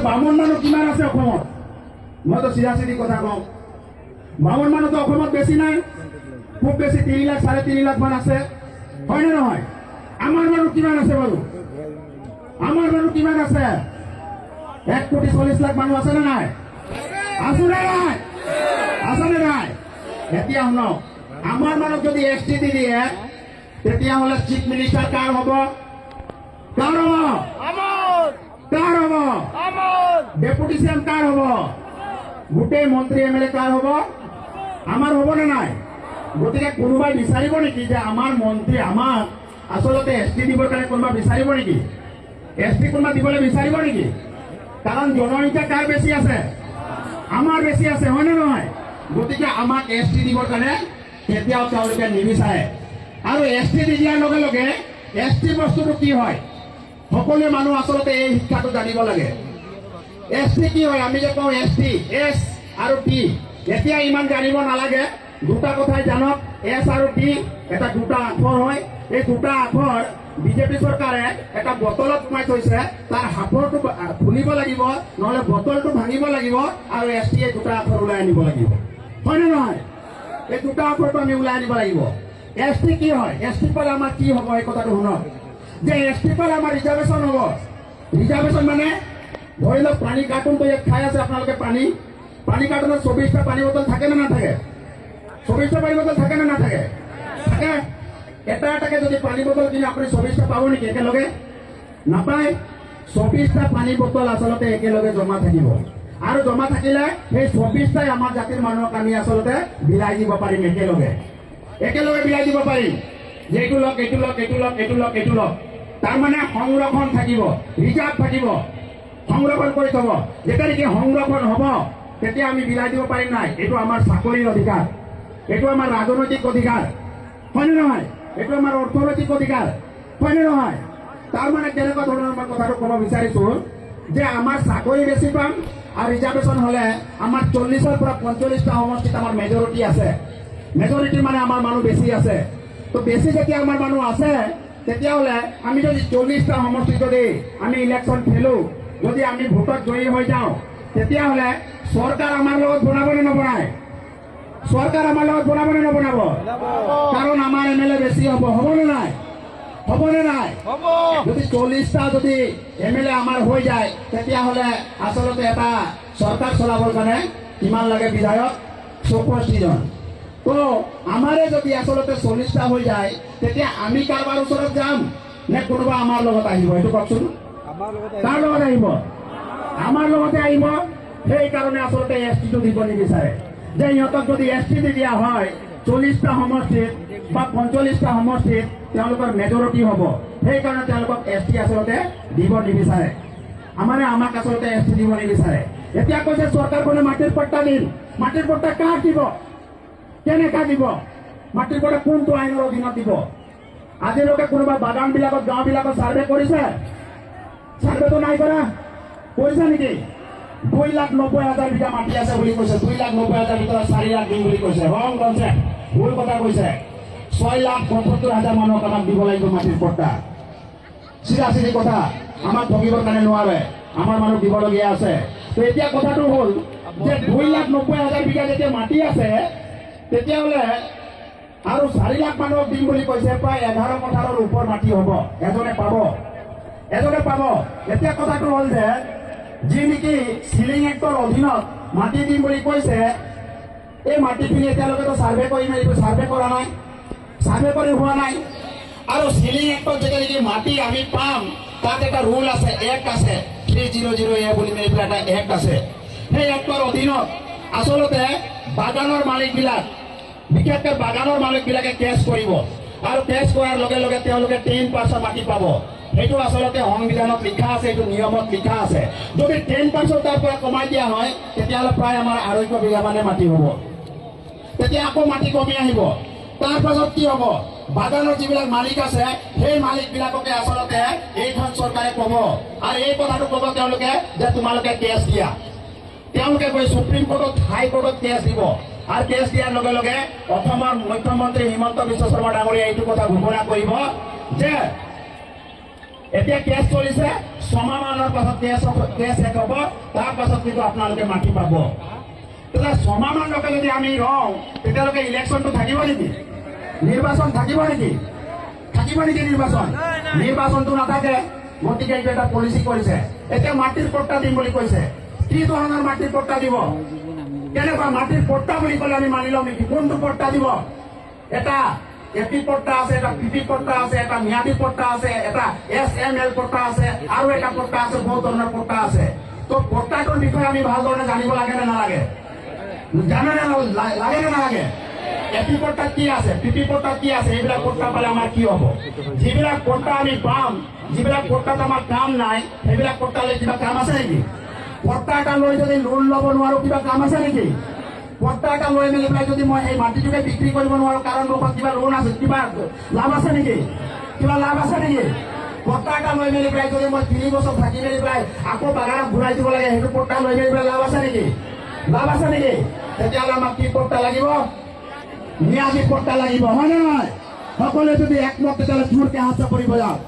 বামুণ মানুহ কিমান আছে অসমত? মইতো চিধা চিধি কথা কওঁ, বামুণ মানুহতো অসমত বেছি নাই, খুব বেছি 3 লাখ 3.5 লাখ মান আছে, হয়নে নহয়? আমাৰ মানুহ কিমান আছে বাৰু? আমাৰ মানুহ কিমান আছে? 1,40,00,000 মানুহ আছে নে নাই? আছে নে নাই? আছে নে নাই? এতিয়া শুনক, আমাৰ মানুহ যদি এছটি দি দিয়ে তেতিয়াহ'লে চিফ মিনিষ্টাৰ কাৰ হ'ব? কাৰ হ'ব? কাৰ হ'ব? ডেপুটি চিএম কাৰ হ'ব? গোটেই মন্ত্ৰী এম এল এ কাৰ হ'ব? আমাৰ হ'ব নে নাই? গতিকে কোনোবাই বিচাৰিব নেকি যে আমাৰ মন্ত্ৰী আমাক আচলতে এছটি দিবৰ কাৰণে কোনোবা বিচাৰিব নেকি? এছটি কোনোবা দিবলৈ বিচাৰিব নেকি? কাৰণ জনসংখ্যা কাৰ বেছি আছে? আমাৰ বেছি আছে, হয়নে নহয়? গতিকে আমাক এছটি দিবৰ কাৰণে কেতিয়াও তেওঁলোকে নিবিচাৰে। আৰু এছটি দি দিয়াৰ লগে লগে এছটি বস্তুটো কি হয় সকলো মানুহ আচলতে এই শিক্ষাটো জানিব লাগে। এছটি কি হয়? আমি যে কওঁ এছটি, এছ আৰু টি, এতিয়া ইমান জানিব নালাগে, দুটা কথাই জানক। এছ আৰু টি এটা দুটা আখৰ হয়। এই দুটা আখৰ বিজেপি চৰকাৰে এটা বটলত সোমাই থৈছে, তাৰ সাঁফৰটো খুলিব লাগিব, নহলে বটলটো ভাঙিব লাগিব, আৰু এছটি এই দুটা আখৰ ওলাই আনিব লাগিব, হয়নে নহয়? এই দুটা আখৰটো আমি ওলাই আনিব লাগিব। এছটি কি হয়? এছটি পালে আমাৰ কি হ'ব এই কথাটো শুনক, যে এছটি পালে আমাৰ ৰিজাৰ্ভেশ্যন হ'ব। ৰিজাৰ্ভেশ্যন মানে ধৰি লওক পানী কাৰ্টুনটো ইয়াত খাই আছে আপোনালোকে, পানী কাৰ্টুনত 24টা পানী বটল থাকে নে নাথাকে? 24টা পানী বটল থাকে নে নাথাকে? থাকে। এটা এটাকে যদি পানী বটল কিনে আপুনি 24টা পাব নেকি একেলগে? নাপায়। 24টা পানী বটল আচলতে একেলগে জমা থাকিব, আৰু জমা থাকিলে সেই 24টাই আমাৰ জাতিৰ মানুহক আমি আচলতে বিলাই দিব পাৰিম। একেলগে বিলাই দিব পাৰিম যে এইটো লওক, এইটো লওক, এইটো লওক, এইটো লওক, এইটো লওক। তাৰমানে সংৰক্ষণ থাকিব, ৰিজাৰ্ভ থাকিব, সংৰক্ষণ কৰি থব। যেতিয়া নেকি সংৰক্ষণ হ'ব তেতিয়া আমি বিলাই দিব পাৰিম নাই। এইটো আমাৰ চাকৰিৰ অধিকাৰ, এইটো আমাৰ ৰাজনৈতিক অধিকাৰ, হয়নে নহয়? এইটো আমাৰ অৰ্থনৈতিক অধিকাৰ, হয়নে নহয়? তাৰমানে কেনেকুৱা ধৰণৰ মই কথাটো ক'ব বিচাৰিছো যে আমাৰ চাকৰি বেছি পাম, আৰু ৰিজাৰ্ভেশ্যন হ'লে আমাৰ 40ৰ পৰা 45টা সমষ্টিত আমাৰ মেজৰিটি আছে। মেজৰিটি মানে আমাৰ মানুহ বেছি আছে। তো বেছি যেতিয়া আমাৰ মানুহ আছে তেতিয়াহ'লে আমি যদি 40টা সমষ্টিত যদি আমি ইলেকশ্যন খেলো, যদি আমি ভোটত জয়ী হৈ যাওঁ, তেতিয়াহ'লে চৰকাৰ আমাৰ লগত বনাব নে নবনায়? চৰকাৰ আমাৰ লগত বনাব নে নবনাব? কাৰণ আমাৰ এম এল এ বেছি হ'ব, হ'বনে নাই? হ'বনে নাই? যদি 40টা যদি এম এল এ আমাৰ হৈ যায় তেতিয়াহ'লে আচলতে এটা চৰকাৰ চলাবৰ কাৰণে কিমান লাগে? বিধায়ক 64 জন। তো আমাৰে যদি আচলতে 40টা হৈ যায় তেতিয়া আমি কাৰোবাৰ ওচৰত যাম নে কোনোবা আমাৰ লগত আহিব? এইটো কওকচোন। কাৰ লগত আহিব? আমাৰ লগতে আহিব। সেইকাৰণে আচলতে এছটিটো দিব নিবিচাৰে, যে ইহঁতক যদি এছটি দি দিয়া হয় 40টা সমষ্টিত বা 45টা সমষ্টিত তেওঁলোকৰ মেজৰিটি হ'ব। সেইকাৰণে তেওঁলোকক এছটি আচলতে দিব নিবিচাৰে। আমাক আচলতে এছটি দিব নিবিচাৰে। এতিয়া কৈছে চৰকাৰখনে মাটিৰ পট্টা দিম। মাটিৰ পট্টা কাক দিব? কেনেকা দিব? মাটিৰ পট্টা কোনটো আইনৰ অধীনত দিব? আজিলৈকে কোনোবা বাগানবিলাকত, গাঁওবিলাকত ছাৰ্ভে কৰিছে? ছাৰ্ভেটো নাই কৰা। কৰিছে নেকি? 2,90,000 বিঘা মাটি আছে বুলি কৈছে। 2,90,000 ভিতৰত 4 লাখ দিম বুলি কৈছে। ৰং কনচেপ্ট, ভুল কথা কৈছে। 6,75,000 মানুহক আমাক দিব লাগিব মাটিৰ পট্টা। চিধা চিধি কথা, আমাক ঠগিবৰ কাৰণে নোৱাৰে, আমাৰ মানুহ দিবলগীয়া আছে। তো এতিয়া কথাটো হ'ল যে 2,90,000 বিঘা যেতিয়া মাটি আছে তেতিয়াহ'লে আৰু 4 লাখ মানুহক দিম বুলি কৈছে। প্ৰায় 11 কথাৰৰ ওপৰ মাটি হ'ব, এজনে পাব। এতিয়া কথাটো হ'ল যে যি নেকি চিলিং এক্টৰ অধীনত মাটি দিম বুলি কৈছে, এই মাটিখিনি এতিয়ালৈকেতো ছাৰ্ভে কৰি মাৰিব, ছাৰ্ভে কৰা নাই, ছাৰ্ভে কৰি হোৱা নাই। আৰু চিলিং এক্টৰ যেতিয়া নেকি মাটি আমি পাম তাত এটা ৰুল আছে, এক্ট আছে, 300A বুলি পেলাই এটা এক্ট আছে। সেই এক্টৰ অধীনত আচলতে বাগানৰ মালিকবিলাক, বিশেষকৈ বাগানৰ মালিকবিলাকে কেছ কৰিব, আৰু কেছ কৰাৰ লগে লগে তেওঁলোকে 10% মাটি পাব। সেইটো আচলতে সংবিধানত লিখা আছে, এইটো নিয়মত লিখা আছে। যদি 10% তাৰ পৰা কমাই দিয়া হয় তেতিয়াহ'লে প্ৰায় আমাৰ 250 বিঘা মানে মাটি হ'ব। তেতিয়া আকৌ মাটি কমি আহিব। তাৰ পাছত কি হ'ব? বাগানৰ যিবিলাক মালিক আছে সেই মালিকবিলাককে আচলতে এইখন চৰকাৰে ক'ব, আৰু এই কথাটো ক'ব তেওঁলোকে যে তোমালোকে কেছ দিয়া। তেওঁলোকে গৈ সুপ্ৰিম কোৰ্টত, হাই কোৰ্টত কেছ দিব, আৰু কেছ দিয়াৰ লগে লগে অসমৰ মুখ্যমন্ত্ৰী হিমন্ত বিশ্ব শৰ্মা ডাঙৰীয়া এইটো কথা ঘোষণা কৰিব যে এতিয়া কেছ চলিছে, 6 মাহৰ পাছত কেছ শেষ হ'ব, তাৰ পাছত কিন্তু আপোনালোকে মাটি পাব। তেতিয়া 6 মাহলৈকে যদি আমি ৰওঁ, তেতিয়ালৈকে ইলেকশ্যনটো থাকিব নেকি? নিৰ্বাচন থাকিব নেকি? থাকিব নেকি নিৰ্বাচন? নিৰ্বাচনটো নাথাকে। গতিকে এইটো এটা পলিচি কৰিছে। এতিয়া মাটিৰ পট্টা দিম বুলি কৈছে। কি ধৰণৰ মাটিৰ পট্টা দিব? কেনেকুৱা মাটিৰ পট্টা বুলি ক'লে আমি মানি লম নেকি? কোনটো পট্টা দিব? এটা এপি পট্টা আছে, এটা পিপি পট্টা আছে, এটা ম্যাদী পট্টা আছে, এটা SML পট্টা আছে, আৰু এটা পট্টা আছে, বহুত ধৰণৰ পট্টা আছে। তো পট্টাটোৰ বিষয়ে আমি ভালদৰে জানিব লাগে নে নালাগে? জানে নে লাগে নে নালাগে? এপি পট্টা কি আছে, পিপি পট্টা কি আছে, এইবিলাক পট্টা পালে আমাৰ কি হ'ব? যিবিলাক পট্টা আমি পাম, যিবিলাক পট্টাত আমাৰ কাম নাই, সেইবিলাক পট্টা লৈ কিবা কাম আছে নেকি? পট্টা এটা লৈ যদি লোন ল'ব নোৱাৰো, কিবা কাম আছে নেকি? পট্টা এটা লৈ মেলি পেলাই যদি মই এই মাটিটোকে বিক্ৰী কৰিব নোৱাৰো, কাৰণ মোৰ কিবা লোন আছে, কিবা লাভ আছে নেকি? কিবা লাভ আছে নেকি? পট্টা এটা লৈ মেলি পেলাই যদি মই 3 বছৰ থাকি মেলি পেলাই আকৌ বাগানত ঘূৰাই দিব লাগে, সেইটো পট্টা লৈ মেলি পেলাই লাভ আছে নেকি? লাভ আছে নেকি? তেতিয়াহ'লে আমাক কি পট্টা লাগিব? ম্যাদী পট্টা লাগিব, হয় নে নহয়? সকলোৱে যদি একমত, তেতিয়াহ'লে জোৰকে হাত চাপৰিব যাওক।